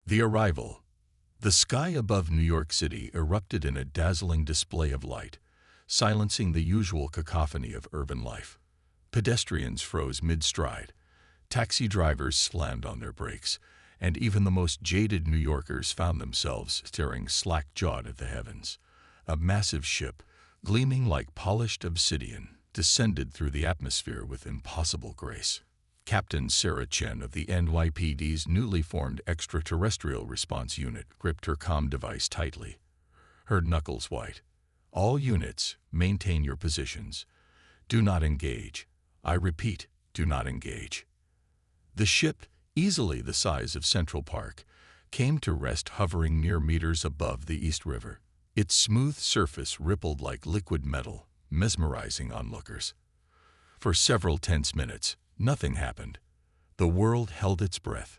The arrival. The sky above New York City erupted in a dazzling display of light, silencing the usual cacophony of urban life. Pedestrians froze mid-stride, taxi drivers slammed on their brakes, and even the most jaded New Yorkers found themselves staring slack-jawed at the heavens. A massive ship, gleaming like polished obsidian, descended through the atmosphere with impossible grace. Captain Sarah Chen of the NYPD's newly formed Extraterrestrial Response Unit gripped her comm device tightly, her knuckles white. All units, maintain your positions. Do not engage. I repeat, do not engage. The ship, easily the size of Central Park, came to rest hovering mere meters above the East River. Its smooth surface rippled like liquid metal, mesmerizing onlookers. For several tense minutes, nothing happened. The world held its breath.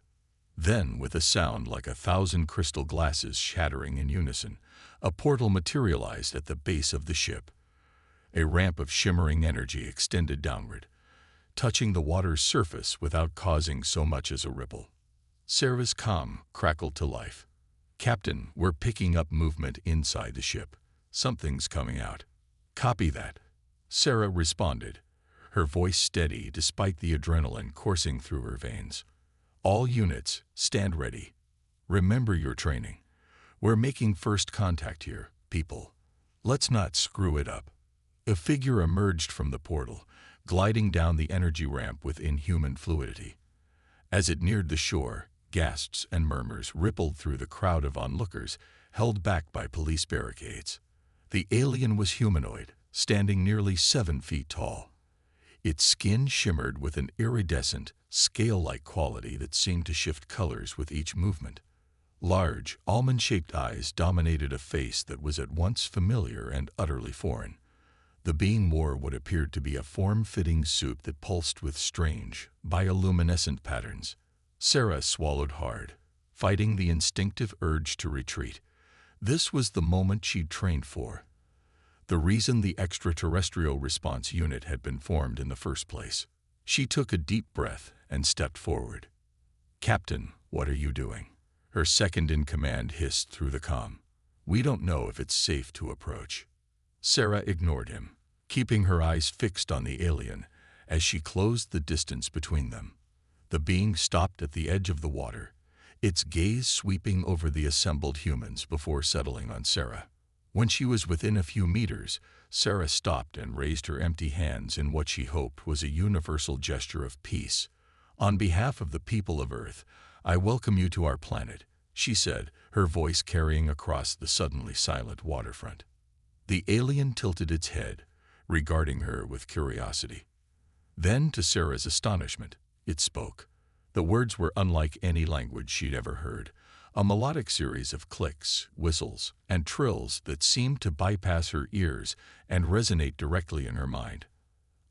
Then, with a sound like 1,000 crystal glasses shattering in unison, a portal materialized at the base of the ship. A ramp of shimmering energy extended downward, touching the water's surface without causing so much as a ripple. Sarah's comm crackled to life. "Captain, we're picking up movement inside the ship. Something's coming out." "Copy that," Sarah responded, her voice steady despite the adrenaline coursing through her veins. "All units, stand ready. Remember your training. We're making first contact here, people. Let's not screw it up." A figure emerged from the portal, gliding down the energy ramp with inhuman fluidity. As it neared the shore, gasps and murmurs rippled through the crowd of onlookers, held back by police barricades. The alien was humanoid, standing nearly 7 feet tall. Its skin shimmered with an iridescent, scale-like quality that seemed to shift colors with each movement. Large, almond-shaped eyes dominated a face that was at once familiar and utterly foreign. The being wore what appeared to be a form-fitting suit that pulsed with strange, bioluminescent patterns. Sarah swallowed hard, fighting the instinctive urge to retreat. This was the moment she'd trained for. The reason the Extraterrestrial Response Unit had been formed in the first place. She took a deep breath and stepped forward. "Captain, what are you doing?" Her second-in-command hissed through the comm. "We don't know if it's safe to approach." Sarah ignored him, keeping her eyes fixed on the alien as she closed the distance between them. The being stopped at the edge of the water, its gaze sweeping over the assembled humans before settling on Sarah. When she was within a few meters, Sarah stopped and raised her empty hands in what she hoped was a universal gesture of peace. "On behalf of the people of Earth, I welcome you to our planet," she said, her voice carrying across the suddenly silent waterfront. The alien tilted its head, regarding her with curiosity. Then, to Sarah's astonishment, it spoke. The words were unlike any language she'd ever heard, a melodic series of clicks, whistles, and trills that seemed to bypass her ears and resonate directly in her mind.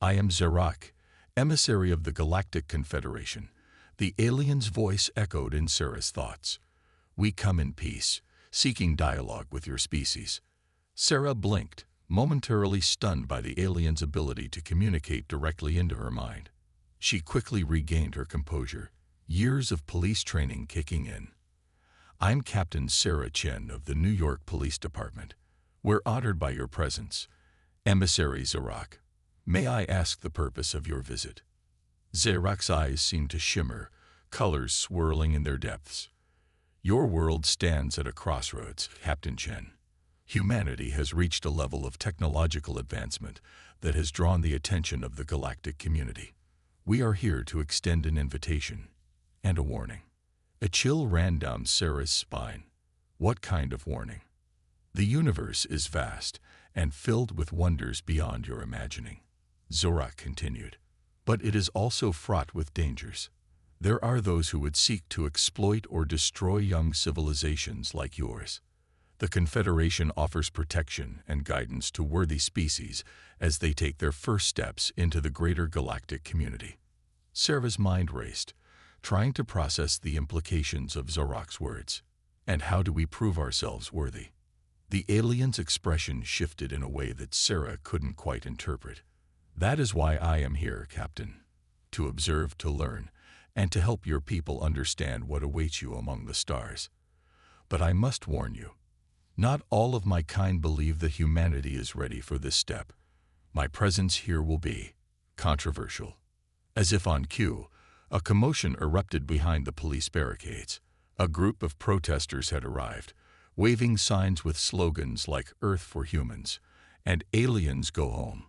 "I am Zerak, emissary of the Galactic Confederation." The alien's voice echoed in Sarah's thoughts. "We come in peace, seeking dialogue with your species." Sarah blinked, momentarily stunned by the alien's ability to communicate directly into her mind. She quickly regained her composure, years of police training kicking in. "I'm Captain Sarah Chen of the New York Police Department. We're honored by your presence. Emissary Zerak, may I ask the purpose of your visit?" Zerak's eyes seemed to shimmer, colors swirling in their depths. "Your world stands at a crossroads, Captain Chen. Humanity has reached a level of technological advancement that has drawn the attention of the galactic community. We are here to extend an invitation and a warning." A chill ran down Sarah's spine. "What kind of warning?" "The universe is vast and filled with wonders beyond your imagining," Zerak continued. "But it is also fraught with dangers. There are those who would seek to exploit or destroy young civilizations like yours. The Confederation offers protection and guidance to worthy species as they take their first steps into the greater galactic community." Sarah's mind raced, trying to process the implications of Zerak's words. "And how do we prove ourselves worthy?" The alien's expression shifted in a way that Sarah couldn't quite interpret. "That is why I am here, Captain. To observe, to learn, and to help your people understand what awaits you among the stars. But I must warn you, not all of my kind believe that humanity is ready for this step. My presence here will be controversial." As if on cue, a commotion erupted behind the police barricades. A group of protesters had arrived, waving signs with slogans like "Earth for Humans" and "Aliens Go Home."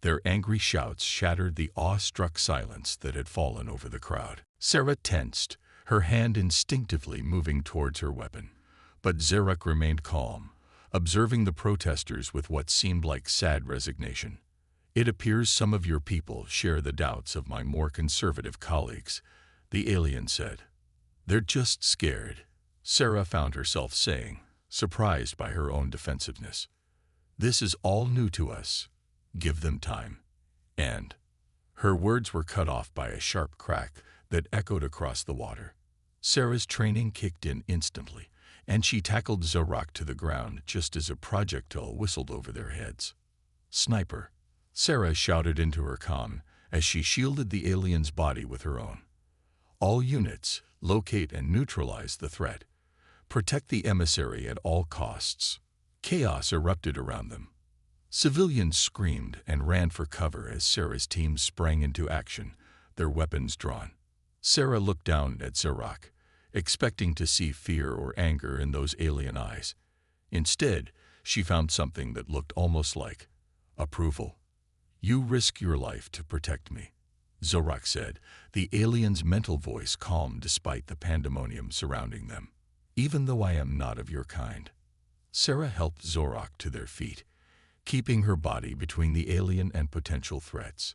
Their angry shouts shattered the awe-struck silence that had fallen over the crowd. Sarah tensed, her hand instinctively moving towards her weapon. But Zarak remained calm, observing the protesters with what seemed like sad resignation. "It appears some of your people share the doubts of my more conservative colleagues," the alien said. "They're just scared," Sarah found herself saying, surprised by her own defensiveness. "This is all new to us. Give them time." And her words were cut off by a sharp crack that echoed across the water. Sarah's training kicked in instantly, and she tackled Zarak to the ground just as a projectile whistled over their heads. "Sniper," Sarah shouted into her comm as she shielded the alien's body with her own. "All units, locate and neutralize the threat. Protect the emissary at all costs." Chaos erupted around them. Civilians screamed and ran for cover as Sarah's team sprang into action, their weapons drawn. Sarah looked down at Zarak, expecting to see fear or anger in those alien eyes. Instead, she found something that looked almost like approval. "You risk your life to protect me," Zarak said, the alien's mental voice calm despite the pandemonium surrounding them. "Even though I am not of your kind." Sarah helped Zarak to their feet, keeping her body between the alien and potential threats.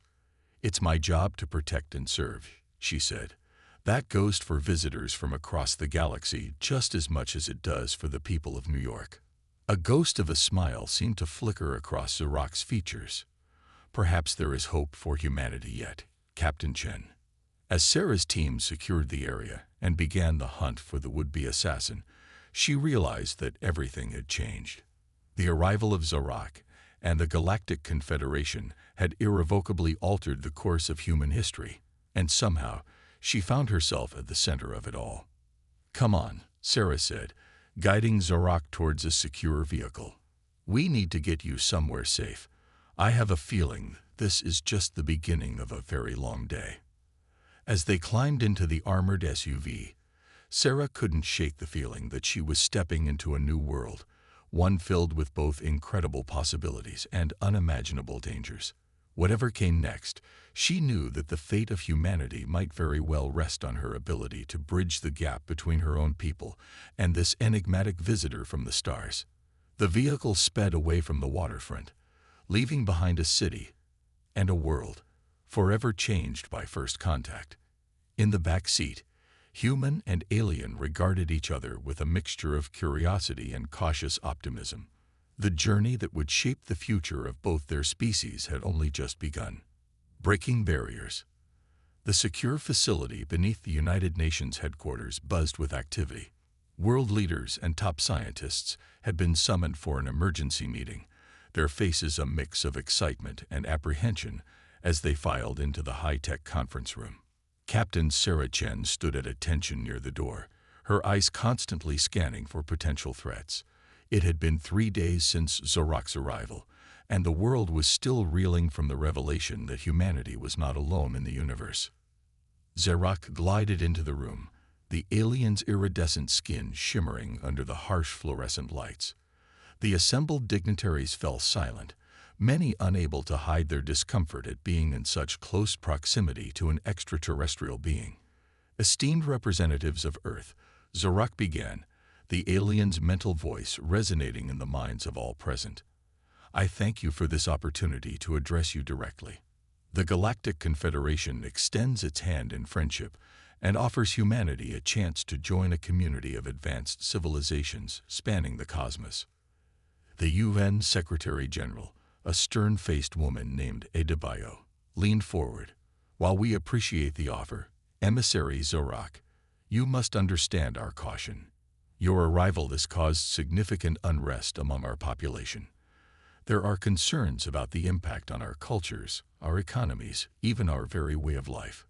"It's my job to protect and serve," she said. "That goes for visitors from across the galaxy just as much as it does for the people of New York." A ghost of a smile seemed to flicker across Zarak's features. "Perhaps there is hope for humanity yet, Captain Chen." As Sarah's team secured the area and began the hunt for the would-be assassin, she realized that everything had changed. The arrival of Zarak and the Galactic Confederation had irrevocably altered the course of human history, and somehow she found herself at the center of it all. "Come on," Sarah said, guiding Zarak towards a secure vehicle. "We need to get you somewhere safe. I have a feeling this is just the beginning of a very long day." As they climbed into the armored SUV, Sarah couldn't shake the feeling that she was stepping into a new world, one filled with both incredible possibilities and unimaginable dangers. Whatever came next, she knew that the fate of humanity might very well rest on her ability to bridge the gap between her own people and this enigmatic visitor from the stars. The vehicle sped away from the waterfront, leaving behind a city and a world forever changed by first contact. In the back seat, human and alien regarded each other with a mixture of curiosity and cautious optimism. The journey that would shape the future of both their species had only just begun. Breaking barriers. The secure facility beneath the United Nations headquarters buzzed with activity. World leaders and top scientists had been summoned for an emergency meeting, their faces a mix of excitement and apprehension as they filed into the high-tech conference room. Captain Sarah Chen stood at attention near the door, her eyes constantly scanning for potential threats. It had been 3 days since Zarak's arrival, and the world was still reeling from the revelation that humanity was not alone in the universe. Zarak glided into the room, the alien's iridescent skin shimmering under the harsh fluorescent lights. The assembled dignitaries fell silent, many unable to hide their discomfort at being in such close proximity to an extraterrestrial being. "Esteemed representatives of Earth," Zarak began, the alien's mental voice resonating in the minds of all present. "I thank you for this opportunity to address you directly. The Galactic Confederation extends its hand in friendship and offers humanity a chance to join a community of advanced civilizations spanning the cosmos." The UN Secretary-General, a stern-faced woman named Adebayo, leaned forward. "While we appreciate the offer, Emissary Zarak, you must understand our caution. Your arrival has caused significant unrest among our population. There are concerns about the impact on our cultures, our economies, even our very way of life."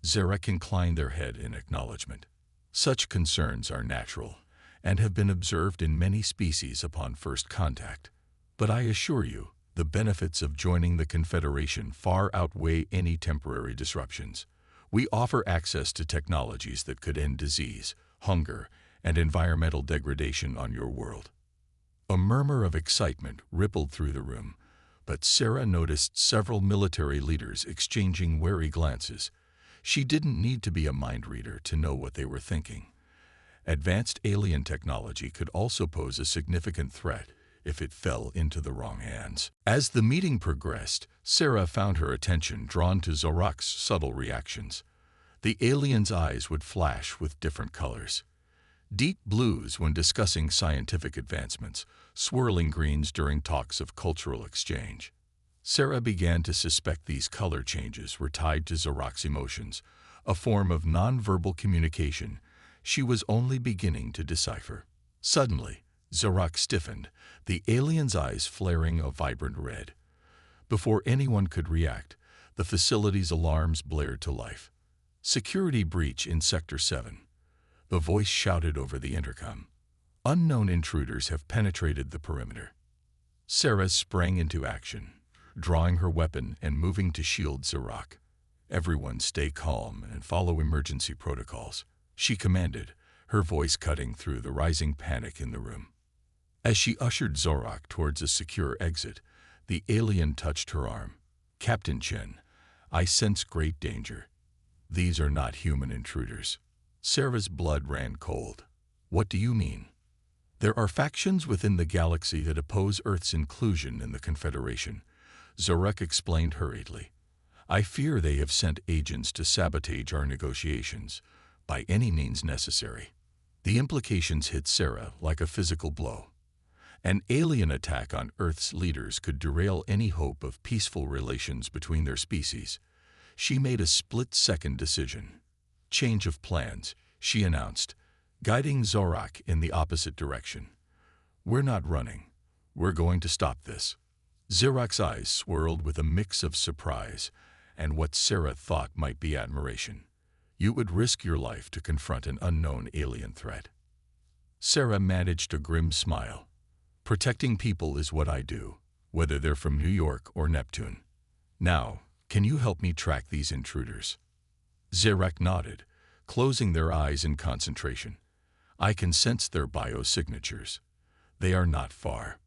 Zarek inclined their head in acknowledgement. Such concerns are natural and have been observed in many species upon first contact. But I assure you, the benefits of joining the Confederation far outweigh any temporary disruptions. We offer access to technologies that could end disease, hunger, and environmental degradation on your world. A murmur of excitement rippled through the room, but Sarah noticed several military leaders exchanging wary glances. She didn't need to be a mind reader to know what they were thinking. Advanced alien technology could also pose a significant threat if it fell into the wrong hands. As the meeting progressed, Sarah found her attention drawn to Zorak's subtle reactions. The alien's eyes would flash with different colors. Deep blues when discussing scientific advancements, swirling greens during talks of cultural exchange. Sarah began to suspect these color changes were tied to Zorak's emotions, a form of nonverbal communication she was only beginning to decipher. Suddenly, Zorak stiffened, the alien's eyes flaring a vibrant red. Before anyone could react, the facility's alarms blared to life. "Security breach in Sector 7. The voice shouted over the intercom. "Unknown intruders have penetrated the perimeter." Sarah sprang into action, drawing her weapon and moving to shield Zorak. "Everyone stay calm and follow emergency protocols," she commanded, her voice cutting through the rising panic in the room. As she ushered Zorak towards a secure exit, the alien touched her arm. "Captain Chen, I sense great danger. These are not human intruders." Sarah's blood ran cold. "What do you mean?" "There are factions within the galaxy that oppose Earth's inclusion in the Confederation," Zorak explained hurriedly. "I fear they have sent agents to sabotage our negotiations, by any means necessary." The implications hit Sarah like a physical blow. An alien attack on Earth's leaders could derail any hope of peaceful relations between their species. She made a split-second decision. "Change of plans," she announced, guiding Zorak in the opposite direction. "We're not running. We're going to stop this." Zorak's eyes swirled with a mix of surprise and what Sarah thought might be admiration. "You would risk your life to confront an unknown alien threat." Sarah managed a grim smile. "Protecting people is what I do, whether they're from New York or Neptune. Now, can you help me track these intruders?" Zorak nodded, closing their eyes in concentration. "I can sense their biosignatures. They are not far."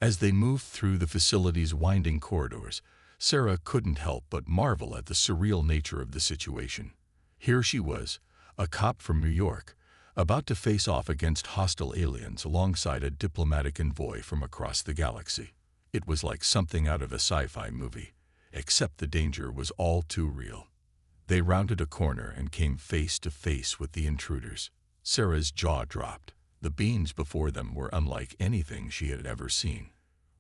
As they moved through the facility's winding corridors, Sarah couldn't help but marvel at the surreal nature of the situation. Here she was, a cop from New York, about to face off against hostile aliens alongside a diplomatic envoy from across the galaxy. It was like something out of a sci-fi movie, except the danger was all too real. They rounded a corner and came face to face with the intruders. Sarah's jaw dropped. The beings before them were unlike anything she had ever seen.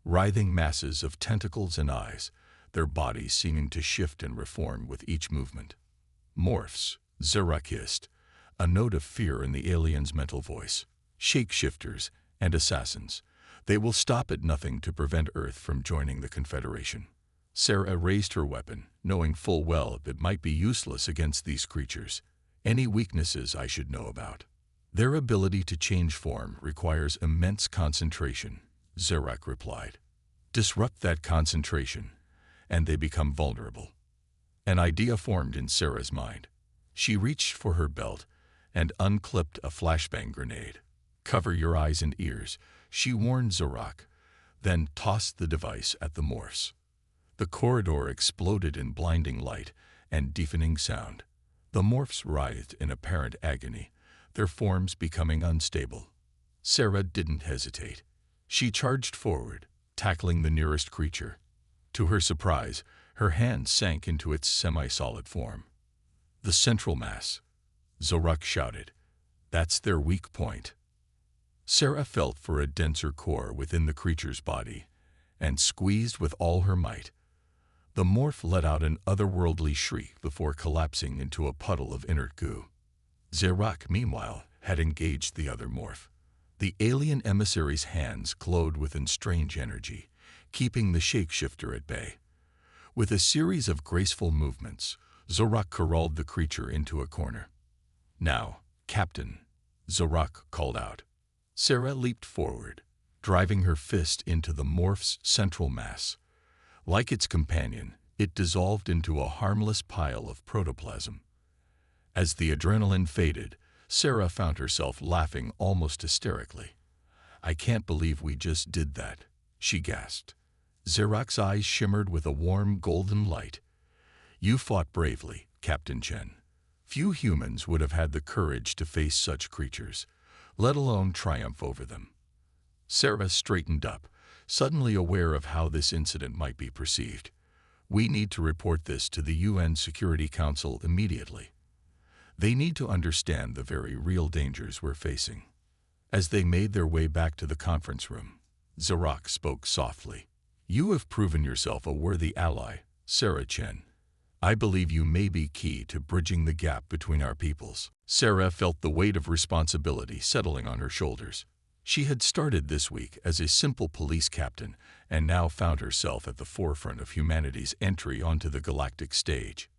Writhing masses of tentacles and eyes, their bodies seeming to shift and reform with each movement. "Morphs," Zorak hissed, a note of fear in the alien's mental voice. "Shapeshifters and assassins. They will stop at nothing to prevent Earth from joining the Confederation." Sarah raised her weapon, knowing full well it might be useless against these creatures. "Any weaknesses I should know about?" "Their ability to change form requires immense concentration," Zorak replied. "Disrupt that concentration, and they become vulnerable." An idea formed in Sarah's mind. She reached for her belt and unclipped a flashbang grenade. "Cover your eyes and ears," she warned Zorak, then tossed the device at the morphs. The corridor exploded in blinding light and deafening sound. The morphs writhed in apparent agony, their forms becoming unstable. Sarah didn't hesitate. She charged forward, tackling the nearest creature. To her surprise, her hand sank into its semi-solid form. "The central mass," Zorak shouted. "That's their weak point." Sarah felt for a denser core within the creature's body and squeezed with all her might. The morph let out an otherworldly shriek before collapsing into a puddle of inert goo. Zorak, meanwhile, had engaged the other morph. The alien emissary's hands glowed with strange energy, keeping the shapeshifter at bay. With a series of graceful movements, Zorak corralled the creature into a corner. "Now, Captain," Zorak called out. Sarah leaped forward, driving her fist into the morph's central mass. Like its companion, it dissolved into a harmless pile of protoplasm. As the adrenaline faded, Sarah found herself laughing almost hysterically. "I can't believe we just did that," she gasped. Zorak's eyes shimmered with a warm golden light. "You fought bravely, Captain Chen. Few humans would have had the courage to face such creatures, let alone triumph over them." Sarah straightened up, suddenly aware of how this incident might be perceived. "We need to report this to the UN Security Council immediately. They need to understand the very real dangers we're facing." As they made their way back to the conference room, Zorak spoke softly. "You have proven yourself a worthy ally, Sarah Chen. I believe you may be key to bridging the gap between our peoples." Sarah felt the weight of responsibility settling on her shoulders. She had started this week as a simple police captain and now found herself at the forefront of humanity's entry onto the galactic stage.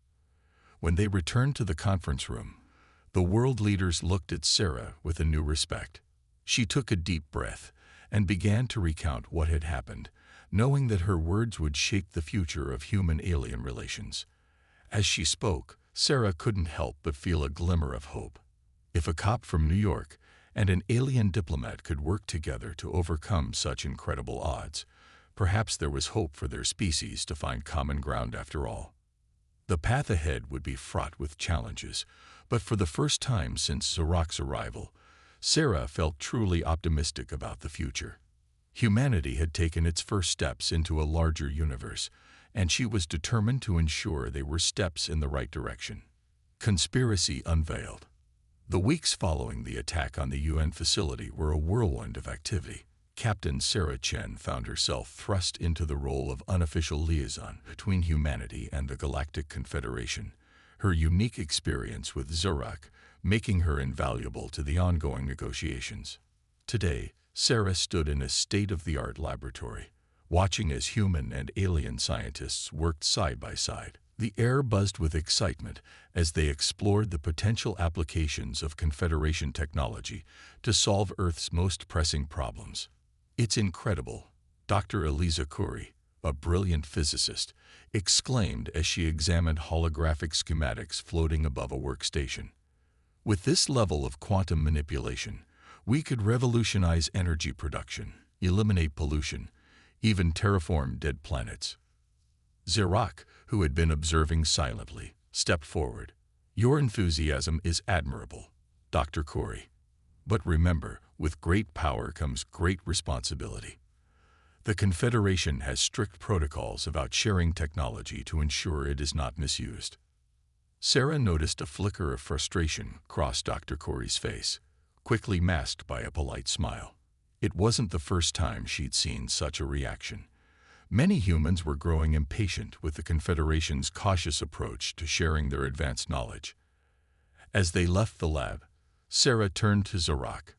When they returned to the conference room, the world leaders looked at Sarah with a new respect. She took a deep breath and began to recount what had happened, knowing that her words would shape the future of human-alien relations. As she spoke, Sarah couldn't help but feel a glimmer of hope. If a cop from New York and an alien diplomat could work together to overcome such incredible odds, perhaps there was hope for their species to find common ground after all. The path ahead would be fraught with challenges, but for the first time since Zorak's arrival, Sarah felt truly optimistic about the future. Humanity had taken its first steps into a larger universe, and she was determined to ensure they were steps in the right direction. Conspiracy unveiled. The weeks following the attack on the UN facility were a whirlwind of activity. Captain Sarah Chen found herself thrust into the role of unofficial liaison between humanity and the Galactic Confederation, her unique experience with Zorak making her invaluable to the ongoing negotiations. Today, Sarah stood in a state-of-the-art laboratory, watching as human and alien scientists worked side by side. The air buzzed with excitement as they explored the potential applications of Confederation technology to solve Earth's most pressing problems. "It's incredible," Dr. Eliza Khoury, a brilliant physicist, exclaimed as she examined holographic schematics floating above a workstation. "With this level of quantum manipulation, we could revolutionize energy production, eliminate pollution, even terraform dead planets." Zorak, who had been observing silently, stepped forward. "Your enthusiasm is admirable, Dr. Khoury. But remember, with great power comes great responsibility. The Confederation has strict protocols about sharing technology to ensure it is not misused." Sarah noticed a flicker of frustration cross Dr. Khoury's face, quickly masked by a polite smile. It wasn't the first time she'd seen such a reaction. Many humans were growing impatient with the Confederation's cautious approach to sharing their advanced knowledge. As they left the lab, Sarah turned to Zorak.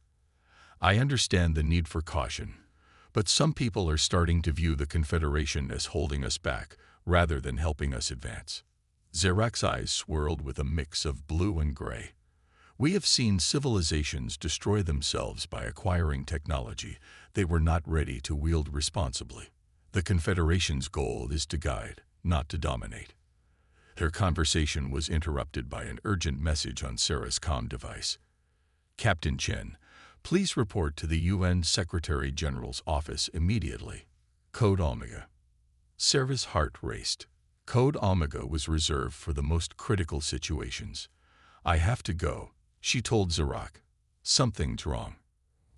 "I understand the need for caution, but some people are starting to view the Confederation as holding us back rather than helping us advance." Zorak's eyes swirled with a mix of blue and gray. "We have seen civilizations destroy themselves by acquiring technology they were not ready to wield responsibly. The Confederation's goal is to guide, not to dominate." Their conversation was interrupted by an urgent message on Sarah's comm device. "Captain Chen, please report to the UN Secretary-General's office immediately. Code Omega." Sarah's heart raced. Code Omega was reserved for the most critical situations. "I have to go," she told Zorak. "Something's wrong."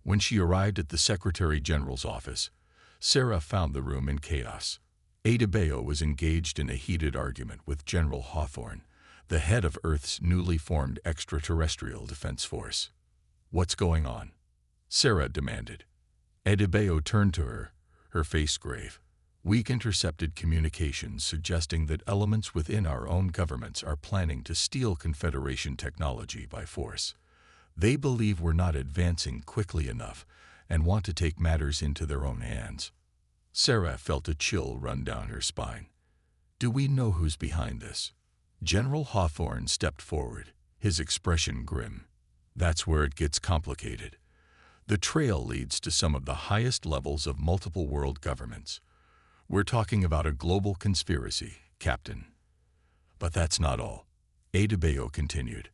When she arrived at the Secretary-General's office, Sarah found the room in chaos. Adebayo was engaged in a heated argument with General Hawthorne, the head of Earth's newly formed extraterrestrial defense force. "What's going on?" Sarah demanded. Adebayo turned to her, her face grave. "We've intercepted communications suggesting that elements within our own governments are planning to steal Confederation technology by force. They believe we're not advancing quickly enough and want to take matters into their own hands." Sarah felt a chill run down her spine. "Do we know who's behind this?" General Hawthorne stepped forward, his expression grim. That's where it gets complicated. The trail leads to some of the highest levels of multiple world governments. We're talking about a global conspiracy, Captain. But that's not all. Adebayo continued.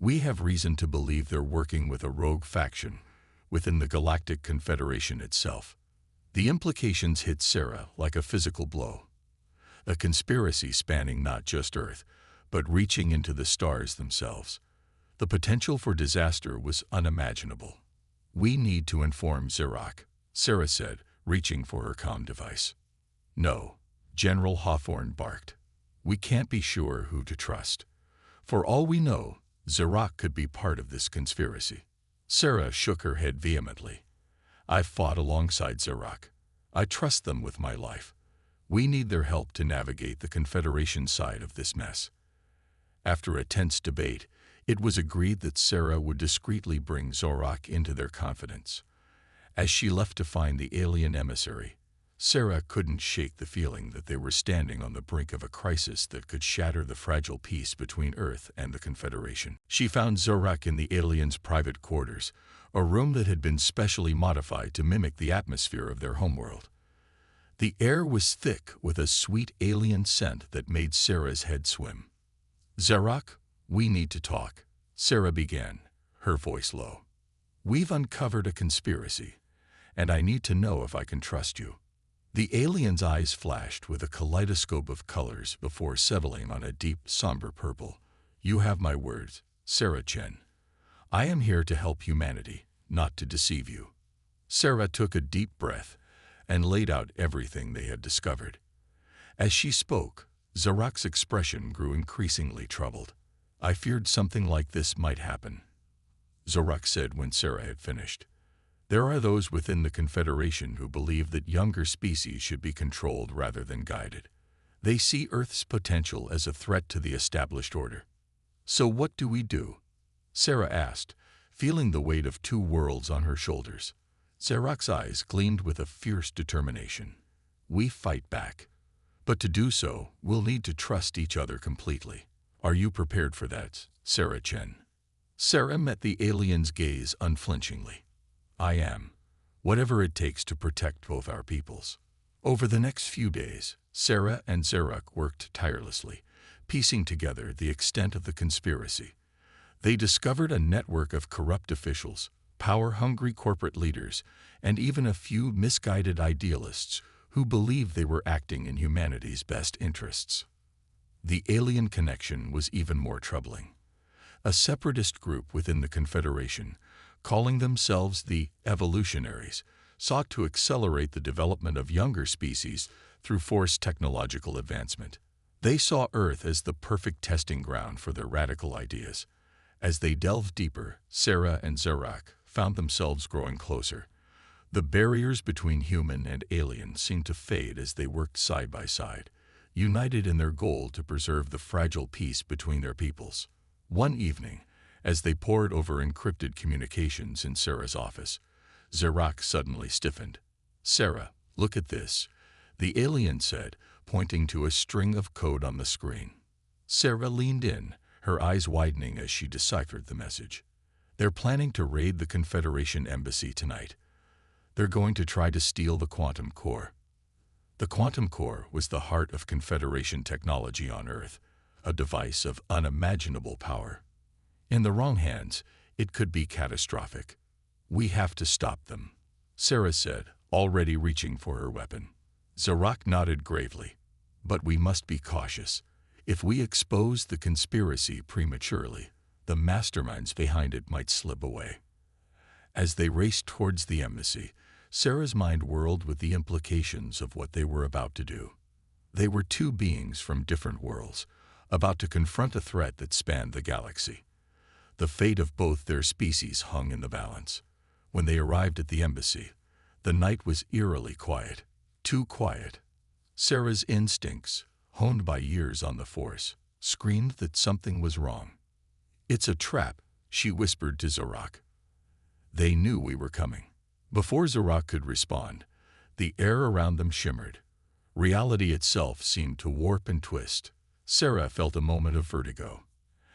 We have reason to believe they're working with a rogue faction within the Galactic Confederation itself. The implications hit Sarah like a physical blow. A conspiracy spanning not just Earth, but reaching into the stars themselves. The potential for disaster was unimaginable. We need to inform Xerox, Sarah said, reaching for her comm device. No, General Hawthorne barked. We can't be sure who to trust. For all we know, Xerox could be part of this conspiracy. Sarah shook her head vehemently. I've fought alongside Xerox. I trust them with my life. We need their help to navigate the Confederation side of this mess. After a tense debate, it was agreed that Sarah would discreetly bring Xerox into their confidence. As she left to find the alien emissary, Sarah couldn't shake the feeling that they were standing on the brink of a crisis that could shatter the fragile peace between Earth and the Confederation. She found Xerox in the aliens' private quarters, a room that had been specially modified to mimic the atmosphere of their homeworld. The air was thick with a sweet alien scent that made Sarah's head swim. Xerox, we need to talk, Sarah began, her voice low. We've uncovered a conspiracy, and I need to know if I can trust you. The alien's eyes flashed with a kaleidoscope of colors before settling on a deep, somber purple. You have my words, Sarah Chen. I am here to help humanity, not to deceive you. Sarah took a deep breath and laid out everything they had discovered. As she spoke, Xerox's expression grew increasingly troubled. I feared something like this might happen, Xerox said when Sarah had finished. There are those within the Confederation who believe that younger species should be controlled rather than guided. They see Earth's potential as a threat to the established order. So what do we do? Sarah asked, feeling the weight of two worlds on her shoulders. Xerox's eyes gleamed with a fierce determination. We fight back. But to do so, we'll need to trust each other completely. Are you prepared for that, Sarah Chen? Sarah met the alien's gaze unflinchingly. I am. Whatever it takes to protect both our peoples. Over the next few days, Sarah and Xerox worked tirelessly, piecing together the extent of the conspiracy. They discovered a network of corrupt officials, power-hungry corporate leaders, and even a few misguided idealists who believed they were acting in humanity's best interests. The alien connection was even more troubling. A separatist group within the Confederation, calling themselves the Evolutionaries, sought to accelerate the development of younger species through forced technological advancement. They saw Earth as the perfect testing ground for their radical ideas. As they delved deeper, Sarah and Xerox found themselves growing closer. The barriers between human and alien seemed to fade as they worked side by side, united in their goal to preserve the fragile peace between their peoples. One evening, as they pored over encrypted communications in Sarah's office, Xerox suddenly stiffened. Sarah, look at this, the alien said, pointing to a string of code on the screen. Sarah leaned in, her eyes widening as she deciphered the message. They're planning to raid the Confederation embassy tonight. They're going to try to steal the quantum core. The quantum core was the heart of Confederation technology on Earth, a device of unimaginable power. In the wrong hands, it could be catastrophic. We have to stop them, Sarah said, already reaching for her weapon. Xerox nodded gravely. But we must be cautious. If we expose the conspiracy prematurely, the masterminds behind it might slip away. As they raced towards the embassy, Sarah's mind whirled with the implications of what they were about to do. They were two beings from different worlds, about to confront a threat that spanned the galaxy. The fate of both their species hung in the balance. When they arrived at the embassy, the night was eerily quiet. Too quiet. Sarah's instincts, honed by years on the Force, screamed that something was wrong. It's a trap, she whispered to Xerox. They knew we were coming. Before Xerox could respond, the air around them shimmered. Reality itself seemed to warp and twist. Sarah felt a moment of vertigo,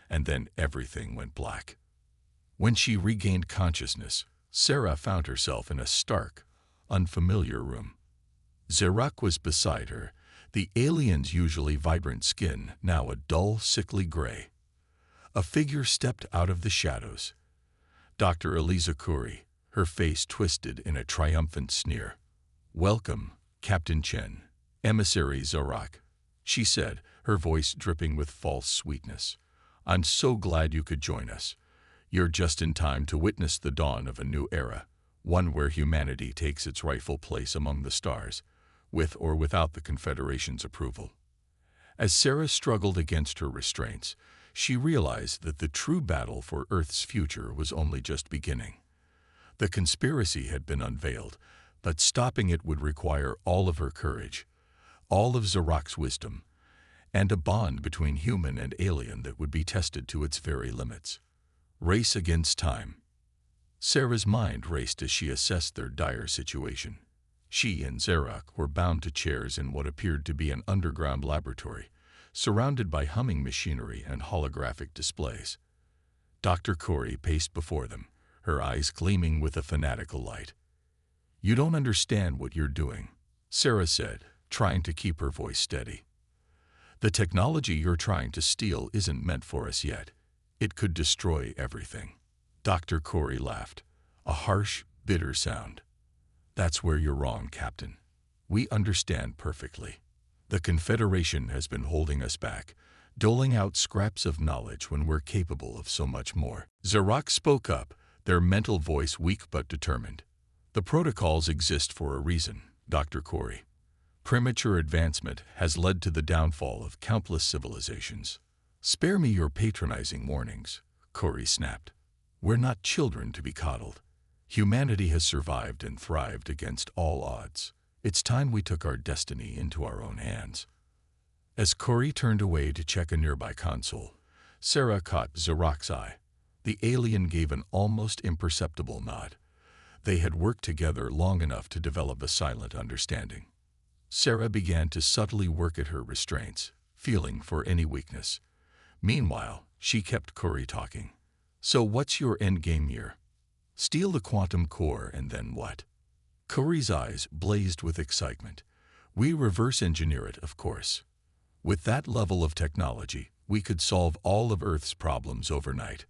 and then everything went black. When she regained consciousness, Sarah found herself in a stark, unfamiliar room. Zarak was beside her, the alien's usually vibrant skin now a dull, sickly gray. A figure stepped out of the shadows. Dr. Eliza Khoury, her face twisted in a triumphant sneer. "Welcome, Captain Chen, Emissary Zarak," she said, her voice dripping with false sweetness. "I'm so glad you could join us. You're just in time to witness the dawn of a new era, one where humanity takes its rightful place among the stars, with or without the Confederation's approval." As Sarah struggled against her restraints, she realized that the true battle for Earth's future was only just beginning. The conspiracy had been unveiled, but stopping it would require all of her courage, all of Zarak's wisdom, and a bond between human and alien that would be tested to its very limits. Race against time. Sarah's mind raced as she assessed their dire situation. She and Zarak were bound to chairs in what appeared to be an underground laboratory, surrounded by humming machinery and holographic displays. Dr. Khoury paced before them, her eyes gleaming with a fanatical light. "You don't understand what you're doing," Sarah said, trying to keep her voice steady. "The technology you're trying to steal isn't meant for us yet. It could destroy everything." Dr. Khoury laughed, a harsh, bitter sound. "That's where you're wrong, Captain. We understand perfectly. The Confederation has been holding us back, doling out scraps of knowledge when we're capable of so much more." Zarak spoke up, their mental voice weak but determined. "The protocols exist for a reason, Dr. Khoury. Premature advancement has led to the downfall of countless civilizations." "Spare me your patronizing warnings," Khoury snapped. "We're not children to be coddled. Humanity has survived and thrived against all odds. It's time we took our destiny into our own hands." As Khoury turned away to check a nearby console, Sarah caught Zarak's eye. The alien gave an almost imperceptible nod. They had worked together long enough to develop a silent understanding. Sarah began to subtly work at her restraints, feeling for any weakness. Meanwhile, she kept Khoury talking. "So what's your endgame here? Steal the quantum core and then what?" Khoury's eyes blazed with excitement. "We reverse engineer it, of course. With that level of technology, we could solve all of Earth's problems overnight.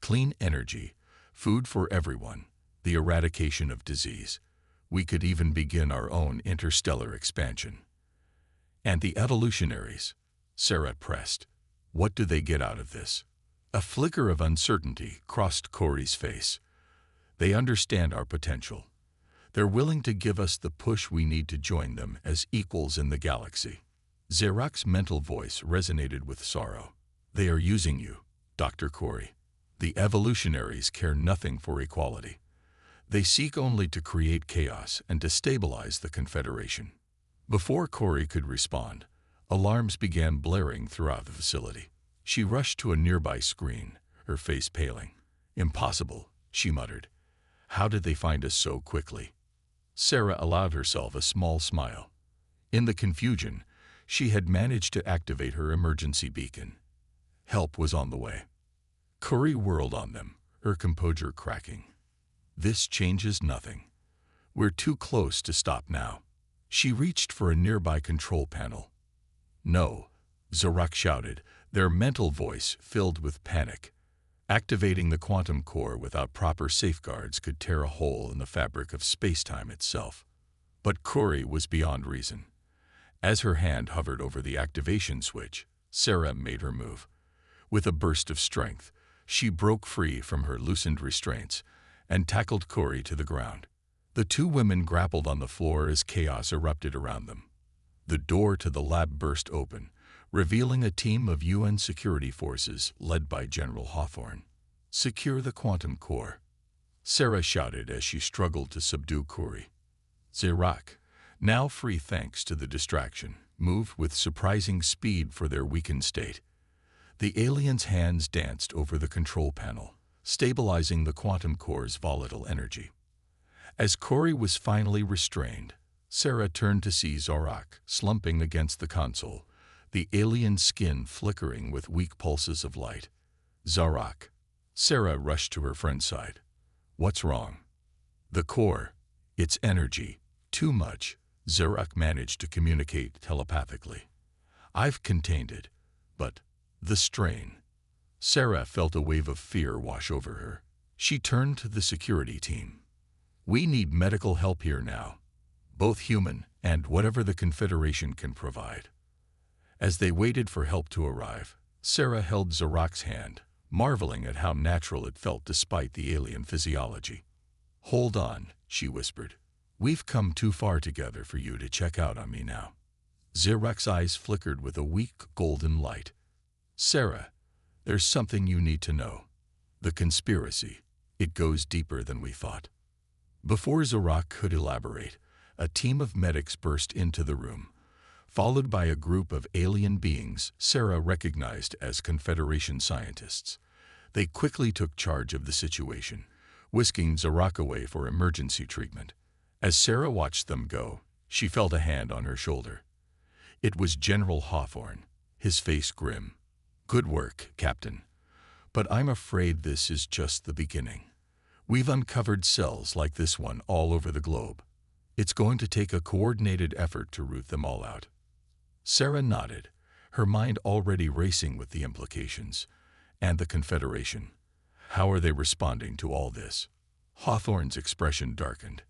Clean energy, food for everyone, the eradication of disease. We could even begin our own interstellar expansion." "And the evolutionaries?" Sarah pressed. "What do they get out of this?" A flicker of uncertainty crossed Khoury's face. "They understand our potential. They're willing to give us the push we need to join them as equals in the galaxy." Zarak's mental voice resonated with sorrow. "They are using you, Dr. Khoury. The evolutionaries care nothing for equality. They seek only to create chaos and destabilize the Confederation." Before Khoury could respond, alarms began blaring throughout the facility. She rushed to a nearby screen, her face paling. "Impossible," she muttered. "How did they find us so quickly?" Sarah allowed herself a small smile. In the confusion, she had managed to activate her emergency beacon. Help was on the way. Khoury whirled on them, her composure cracking. "This changes nothing. We're too close to stop now." She reached for a nearby control panel. "No," Zarak shouted, their mental voice filled with panic. Activating the quantum core without proper safeguards could tear a hole in the fabric of space-time itself. But Khoury was beyond reason. As her hand hovered over the activation switch, Sarah made her move. With a burst of strength, she broke free from her loosened restraints and tackled Khoury to the ground. The two women grappled on the floor as chaos erupted around them. The door to the lab burst open, revealing a team of UN security forces led by General Hawthorne. "Secure the quantum core," Sarah shouted as she struggled to subdue Khoury. Zarak, now free thanks to the distraction, moved with surprising speed for their weakened state. The alien's hands danced over the control panel, stabilizing the quantum core's volatile energy. As Khoury was finally restrained, Sarah turned to see Zarak slumping against the console, the alien skin flickering with weak pulses of light. Zarak. Sarah rushed to her friend's side. What's wrong? The core. Its energy. Too much. Zarak managed to communicate telepathically. I've contained it, but the strain. Sarah felt a wave of fear wash over her. She turned to the security team. We need medical help here now, both human and whatever the Confederation can provide. As they waited for help to arrive, Sarah held Zarak's hand, marveling at how natural it felt despite the alien physiology. Hold on, she whispered. We've come too far together for you to check out on me now. Zarak's eyes flickered with a weak golden light. Sarah, there's something you need to know. The conspiracy. It goes deeper than we thought. Before Zarak could elaborate, a team of medics burst into the room, followed by a group of alien beings Sarah recognized as Confederation scientists. They quickly took charge of the situation, whisking Zarak away for emergency treatment. As Sarah watched them go, she felt a hand on her shoulder. It was General Hawthorne, his face grim. Good work, Captain. But I'm afraid this is just the beginning. We've uncovered cells like this one all over the globe. It's going to take a coordinated effort to root them all out. Sarah nodded, her mind already racing with the implications. And the Confederation. How are they responding to all this? Hawthorne's expression darkened.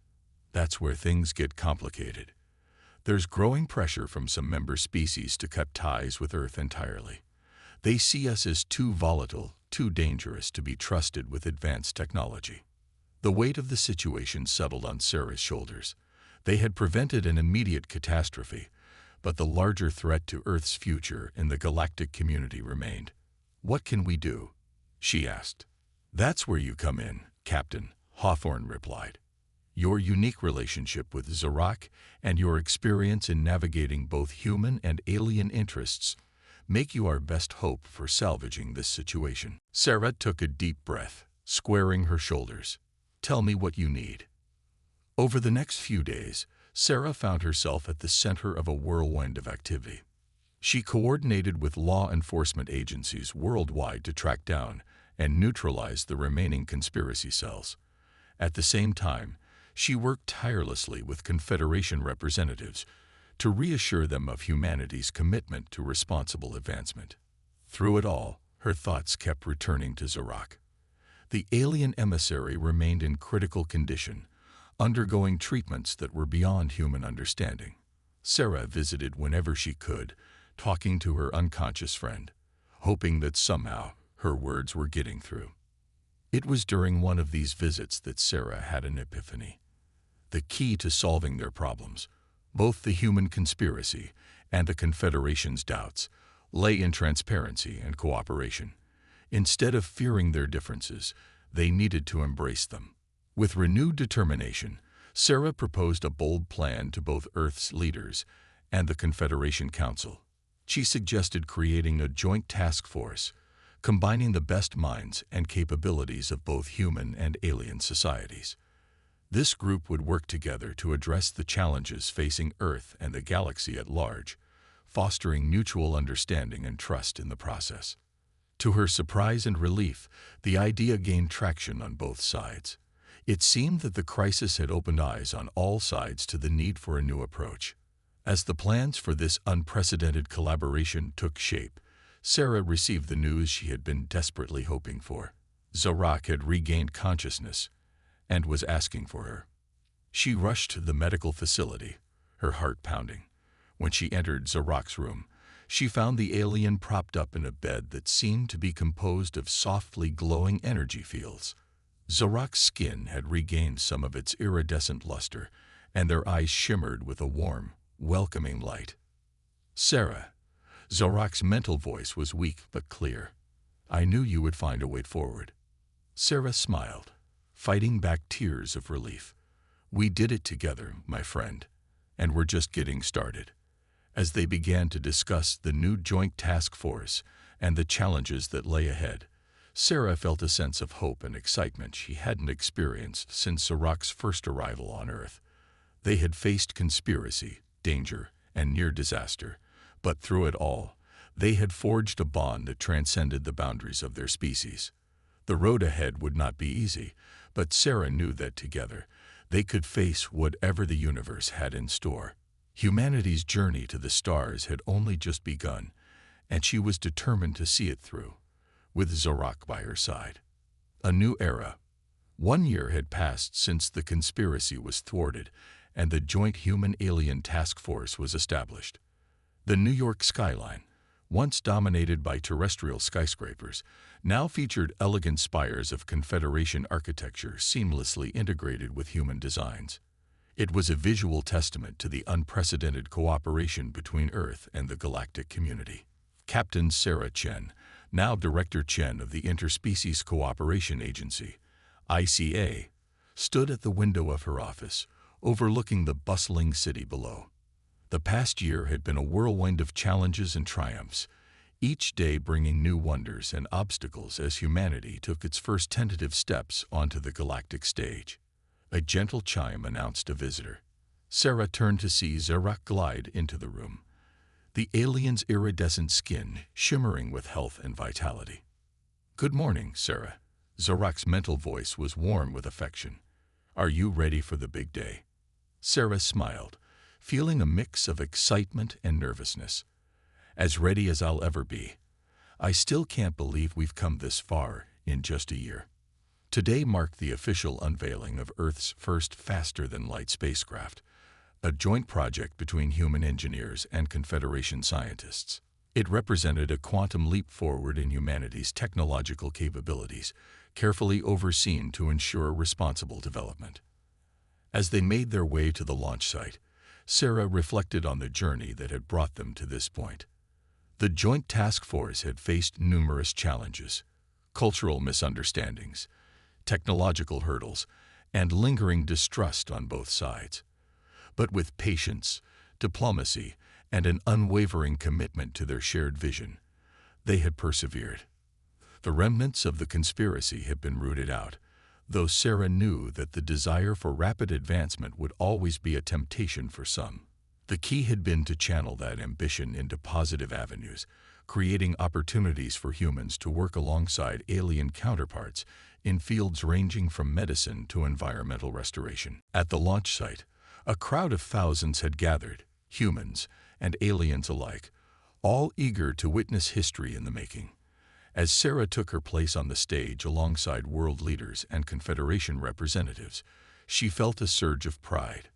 That's where things get complicated. There's growing pressure from some member species to cut ties with Earth entirely. They see us as too volatile, too dangerous to be trusted with advanced technology. The weight of the situation settled on Sarah's shoulders. They had prevented an immediate catastrophe, but the larger threat to Earth's future in the galactic community remained. What can we do? She asked. That's where you come in, Captain, Hawthorne replied. Your unique relationship with Zarak and your experience in navigating both human and alien interests make you our best hope for salvaging this situation. Sarah took a deep breath, squaring her shoulders. Tell me what you need. Over the next few days, Sarah found herself at the center of a whirlwind of activity. She coordinated with law enforcement agencies worldwide to track down and neutralize the remaining conspiracy cells. At the same time, she worked tirelessly with Confederation representatives to reassure them of humanity's commitment to responsible advancement. Through it all, her thoughts kept returning to Zarak. The alien emissary remained in critical condition, undergoing treatments that were beyond human understanding. Sarah visited whenever she could, talking to her unconscious friend, hoping that somehow her words were getting through. It was during one of these visits that Sarah had an epiphany. The key to solving their problems, both the human conspiracy and the Confederation's doubts, lay in transparency and cooperation. Instead of fearing their differences, they needed to embrace them. With renewed determination, Sarah proposed a bold plan to both Earth's leaders and the Confederation Council. She suggested creating a joint task force, combining the best minds and capabilities of both human and alien societies. This group would work together to address the challenges facing Earth and the galaxy at large, fostering mutual understanding and trust in the process. To her surprise and relief, the idea gained traction on both sides. It seemed that the crisis had opened eyes on all sides to the need for a new approach. As the plans for this unprecedented collaboration took shape, Sarah received the news she had been desperately hoping for. Zarak had regained consciousness and was asking for her. She rushed to the medical facility, her heart pounding. When she entered Zarak's room, she found the alien propped up in a bed that seemed to be composed of softly glowing energy fields. Zarak's skin had regained some of its iridescent luster, and their eyes shimmered with a warm, welcoming light. Sarah, Zarak's mental voice was weak but clear. I knew you would find a way forward. Sarah smiled, fighting back tears of relief. We did it together, my friend, and we're just getting started. As they began to discuss the new joint task force and the challenges that lay ahead, Sarah felt a sense of hope and excitement she hadn't experienced since Zarak's first arrival on Earth. They had faced conspiracy, danger, and near disaster, but through it all, They had forged a bond that transcended the boundaries of their species. The road ahead would not be easy, but Sarah knew that together they could face whatever the universe had in store. Humanity's journey to the stars had only just begun, and she was determined to see it through, with Zorak by her side. A new era. 1 year had passed since the conspiracy was thwarted and the Joint Human-Alien Task Force was established. The New York skyline, once dominated by terrestrial skyscrapers, now featured elegant spires of Confederation architecture seamlessly integrated with human designs. It was a visual testament to the unprecedented cooperation between Earth and the galactic community. Captain Sarah Chen, now Director Chen of the Interspecies Cooperation Agency, ICA, stood at the window of her office, overlooking the bustling city below. The past year had been a whirlwind of challenges and triumphs, each day bringing new wonders and obstacles as humanity took its first tentative steps onto the galactic stage. A gentle chime announced a visitor. Sarah turned to see Zorak glide into the room, the alien's iridescent skin shimmering with health and vitality. "Good morning, Sarah." Zorak's mental voice was warm with affection. "Are you ready for the big day?" Sarah smiled, feeling a mix of excitement and nervousness. "As ready as I'll ever be. I still can't believe we've come this far in just a year." Today marked the official unveiling of Earth's first faster-than-light spacecraft, a joint project between human engineers and Confederation scientists. It represented a quantum leap forward in humanity's technological capabilities, carefully overseen to ensure responsible development. As they made their way to the launch site, Sarah reflected on the journey that had brought them to this point. The Joint Task Force had faced numerous challenges: cultural misunderstandings, technological hurdles, and lingering distrust on both sides. But with patience, diplomacy, and an unwavering commitment to their shared vision, they had persevered. The remnants of the conspiracy had been rooted out, though Sarah knew that the desire for rapid advancement would always be a temptation for some. The key had been to channel that ambition into positive avenues, creating opportunities for humans to work alongside alien counterparts in fields ranging from medicine to environmental restoration. At the launch site, a crowd of thousands had gathered, humans and aliens alike, all eager to witness history in the making. As Sarah took her place on the stage alongside world leaders and Confederation representatives, she felt a surge of pride.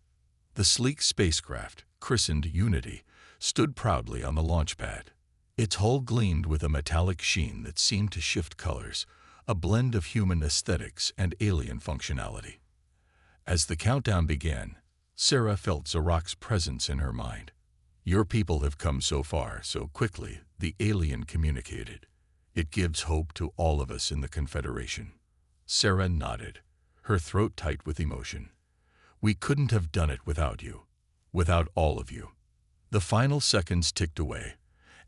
The sleek spacecraft, christened Unity, stood proudly on the launch pad. Its hull gleamed with a metallic sheen that seemed to shift colors, a blend of human aesthetics and alien functionality. As the countdown began, Sarah felt Zorak's presence in her mind. "Your people have come so far, so quickly," the alien communicated. "It gives hope to all of us in the Confederation." Sarah nodded, her throat tight with emotion. "We couldn't have done it without you, without all of you." The final seconds ticked away,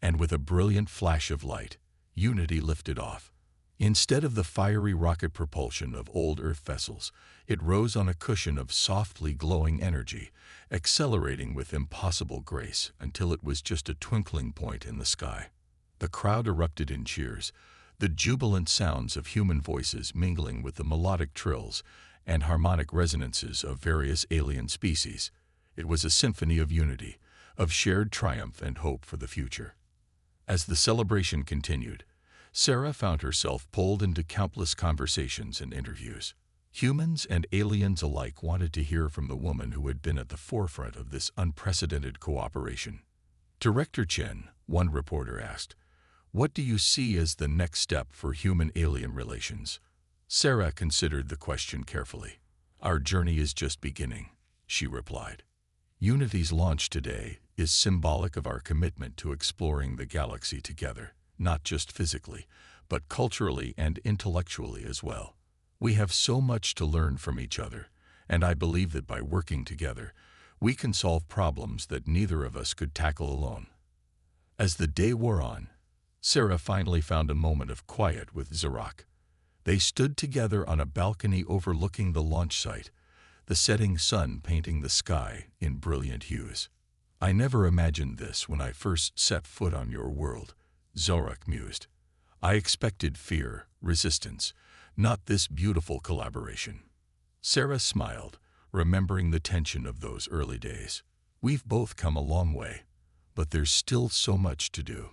and with a brilliant flash of light, Unity lifted off. Instead of the fiery rocket propulsion of old Earth vessels, it rose on a cushion of softly glowing energy, accelerating with impossible grace until it was just a twinkling point in the sky. The crowd erupted in cheers, the jubilant sounds of human voices mingling with the melodic trills and harmonic resonances of various alien species. It was a symphony of unity, of shared triumph and hope for the future. As the celebration continued, Sarah found herself pulled into countless conversations and interviews. Humans and aliens alike wanted to hear from the woman who had been at the forefront of this unprecedented cooperation. "Director Chen," one reporter asked, "what do you see as the next step for human-alien relations?" Sarah considered the question carefully. "Our journey is just beginning," she replied. "Unity's launch today is symbolic of our commitment to exploring the galaxy together, not just physically, but culturally and intellectually as well. We have so much to learn from each other, and I believe that by working together, we can solve problems that neither of us could tackle alone." As the day wore on, Sarah finally found a moment of quiet with Zorak. They stood together on a balcony overlooking the launch site, the setting sun painting the sky in brilliant hues. "I never imagined this when I first set foot on your world," Zorak mused. I expected fear, resistance, not this beautiful collaboration. Sarah smiled, remembering the tension of those early days. We've both come a long way, but there's still so much to do.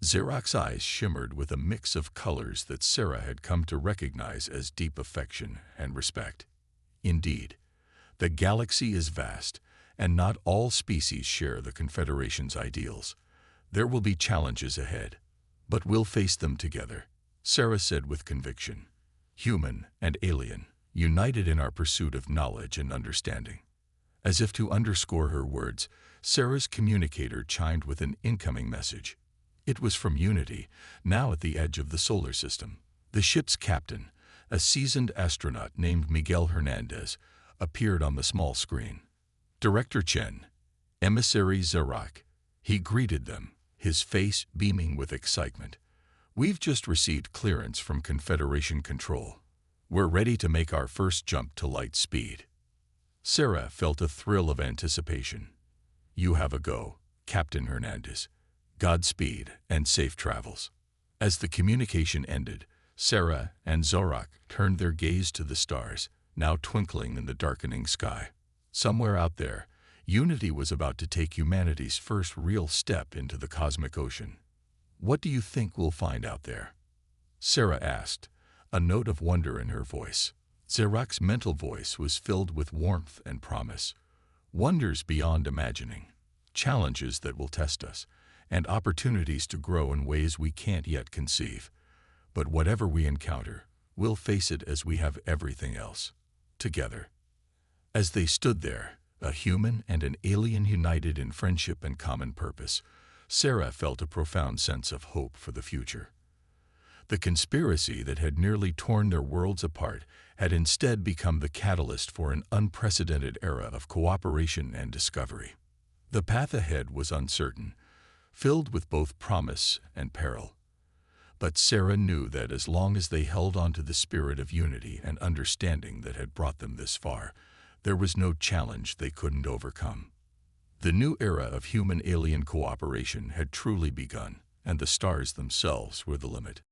Zorak's eyes shimmered with a mix of colors that Sarah had come to recognize as deep affection and respect. Indeed, the galaxy is vast, and not all species share the Confederation's ideals. There will be challenges ahead, but we'll face them together, Sarah said with conviction. Human and alien, united in our pursuit of knowledge and understanding. As if to underscore her words, Sarah's communicator chimed with an incoming message. It was from Unity, now at the edge of the solar system. The ship's captain, a seasoned astronaut named Miguel Hernandez, appeared on the small screen. Director Chen, emissary Zorak. He greeted them, his face beaming with excitement. We've just received clearance from Confederation Control. We're ready to make our first jump to light speed. Sarah felt a thrill of anticipation. You have a go, Captain Hernandez. Godspeed and safe travels. As the communication ended, Sarah and Zorak turned their gaze to the stars, now twinkling in the darkening sky. Somewhere out there, Unity was about to take humanity's first real step into the cosmic ocean. What do you think we'll find out there? Sarah asked, a note of wonder in her voice. Zorak's mental voice was filled with warmth and promise. Wonders beyond imagining, challenges that will test us, and opportunities to grow in ways we can't yet conceive. But whatever we encounter, we'll face it as we have everything else, together. As they stood there, a human and an alien united in friendship and common purpose, Sarah felt a profound sense of hope for the future. The conspiracy that had nearly torn their worlds apart had instead become the catalyst for an unprecedented era of cooperation and discovery. The path ahead was uncertain, filled with both promise and peril. But Sarah knew that as long as they held on to the spirit of unity and understanding that had brought them this far, there was no challenge they couldn't overcome. The new era of human-alien cooperation had truly begun, and the stars themselves were the limit.